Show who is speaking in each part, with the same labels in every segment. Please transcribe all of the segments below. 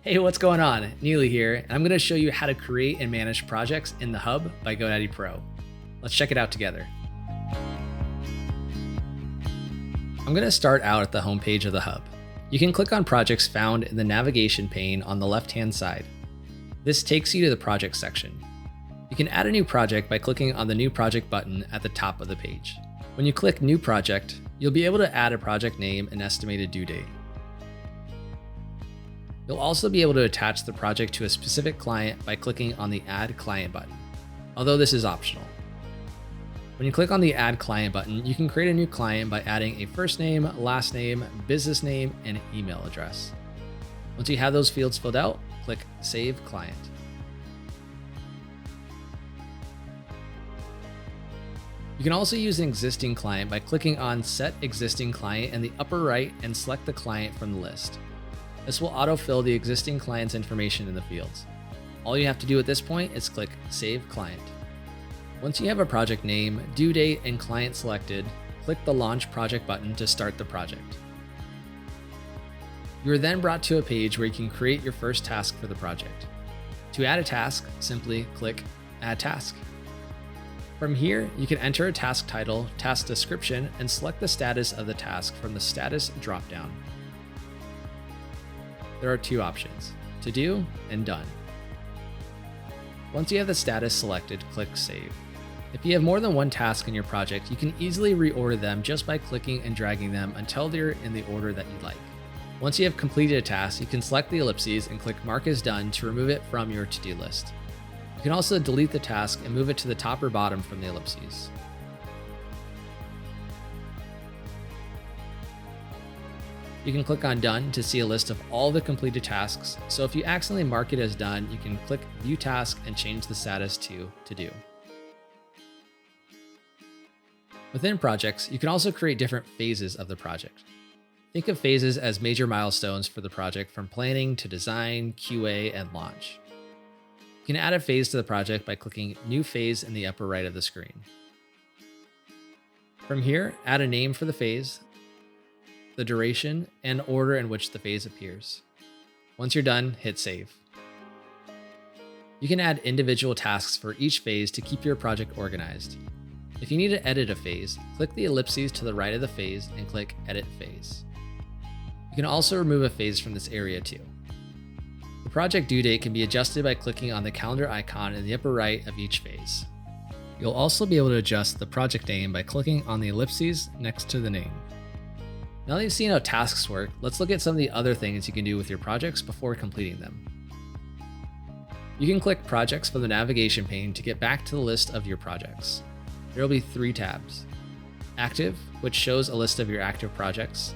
Speaker 1: Hey, what's going on? Neely here, and I'm going to show you how to create and manage projects in the Hub by GoDaddy Pro. Let's check it out together. I'm going to start out at the homepage of the Hub. You can click on projects found in the navigation pane on the left-hand side. This takes you to the project section. You can add a new project by clicking on the New Project button at the top of the page. When you click New Project, you'll be able to add a project name and estimated due date. You'll also be able to attach the project to a specific client by clicking on the Add Client button, although this is optional. When you click on the Add Client button, you can create a new client by adding a first name, last name, business name, and email address. Once you have those fields filled out, click Save Client. You can also use an existing client by clicking on Set Existing Client in the upper right and select the client from the list. This will autofill the existing client's information in the fields. All you have to do at this point is click Save Client. Once you have a project name, due date, and client selected, click the Launch Project button to start the project. You are then brought to a page where you can create your first task for the project. To add a task, simply click Add Task. From here, you can enter a task title, task description, and select the status of the task from the Status dropdown. There are two options, To Do and Done. Once you have the status selected, click Save. If you have more than one task in your project, you can easily reorder them just by clicking and dragging them until they're in the order that you like. Once you have completed a task, you can select the ellipses and click Mark as Done to remove it from your to-do list. You can also delete the task and move it to the top or bottom from the ellipses. You can click on Done to see a list of all the completed tasks, so if you accidentally mark it as done, you can click View Task and change the status to Do. Within projects, you can also create different phases of the project. Think of phases as major milestones for the project, from planning to design, QA, and launch. You can add a phase to the project by clicking New Phase in the upper right of the screen. From here, add a name for the phase, the duration, and order in which the phase appears. Once you're done, hit Save. You can add individual tasks for each phase to keep your project organized. If you need to edit a phase, click the ellipses to the right of the phase and click Edit Phase. You can also remove a phase from this area too. The project due date can be adjusted by clicking on the calendar icon in the upper right of each phase. You'll also be able to adjust the project name by clicking on the ellipses next to the name. Now that you've seen how tasks work, let's look at some of the other things you can do with your projects before completing them. You can click Projects from the navigation pane to get back to the list of your projects. There will be three tabs: Active, which shows a list of your active projects;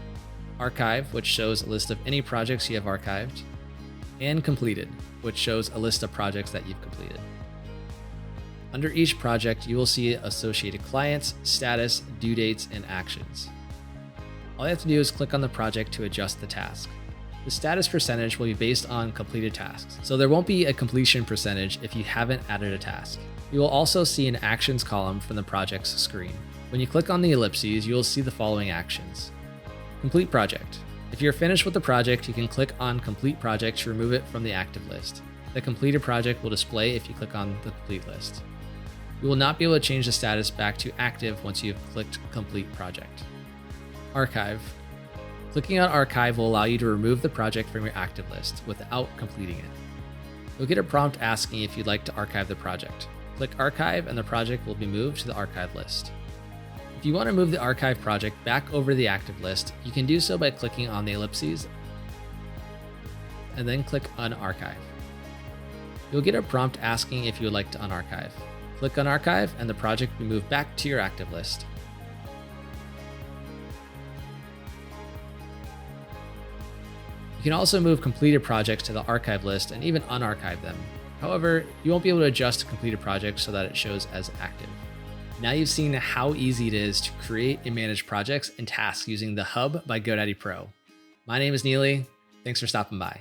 Speaker 1: Archive, which shows a list of any projects you have archived; and Completed, which shows a list of projects that you've completed. Under each project, you will see associated clients, status, due dates, and actions. All you have to do is click on the project to adjust the task. The status percentage will be based on completed tasks, so there won't be a completion percentage if you haven't added a task. You will also see an actions column from the project's screen. When you click on the ellipses, you will see the following actions. Complete project. If you're finished with the project, you can click on Complete Project to remove it from the active list. The completed project will display if you click on the complete list. You will not be able to change the status back to active once you have clicked Complete Project. Archive. Clicking on Archive will allow you to remove the project from your active list without completing it. You'll get a prompt asking if you'd like to archive the project. Click Archive and the project will be moved to the archive list. If you want to move the archive project back over the active list, you can do so by clicking on the ellipses and then click Unarchive. You'll get a prompt asking if you would like to unarchive. Click Unarchive and the project will be moved back to your active list. You can also move completed projects to the archive list and even unarchive them. However, you won't be able to adjust completed projects so that it shows as active. Now you've seen how easy it is to create and manage projects and tasks using the Hub by GoDaddy Pro. My name is Neely. Thanks for stopping by.